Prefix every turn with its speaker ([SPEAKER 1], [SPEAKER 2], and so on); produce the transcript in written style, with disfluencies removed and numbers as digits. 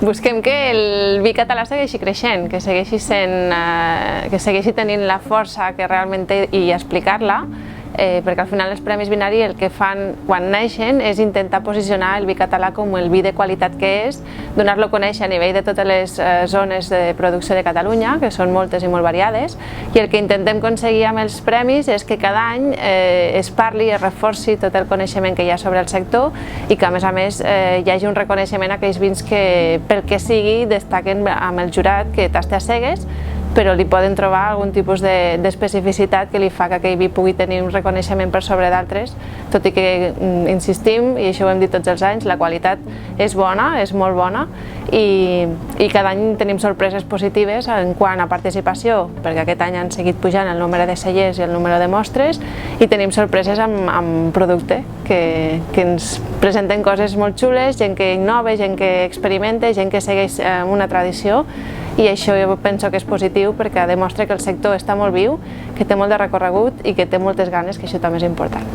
[SPEAKER 1] Busquem que el vi català segueixi creixent, que segueixi tenint la força que realment té i explicar-la, perquè al final els Premis Vinari el que fan quan neixen és intentar posicionar el vi català com el vi de qualitat que és, donar-lo a conèixer a nivell de totes les zones de producció de Catalunya, que són moltes i molt variades, i el que intentem aconseguir amb els premis és que cada any es parli i es reforci tot el coneixement que hi ha sobre el sector i que a més hi hagi un reconeixement a aquells vins que pel que sigui destaquen amb el jurat, que tasta a cegues, però li poden trobar algun tipus d'especificitat que li fa que aquell vi pugui tenir un reconeixement per sobre d'altres, tot i que insistim, i això ho hem dit tots els anys, la qualitat és bona, és molt bona, i cada any tenim sorpreses positives en quant a participació, perquè aquest any han seguit pujant el nombre de cellers i el número de mostres, i tenim sorpreses amb producte, que ens presenten coses molt xules, gent que innova, gent que experimenta, gent que segueix una tradició, i això jo penso que és positiu perquè demostra que el sector està molt viu, que té molt de recorregut i que té moltes ganes, que això també és important.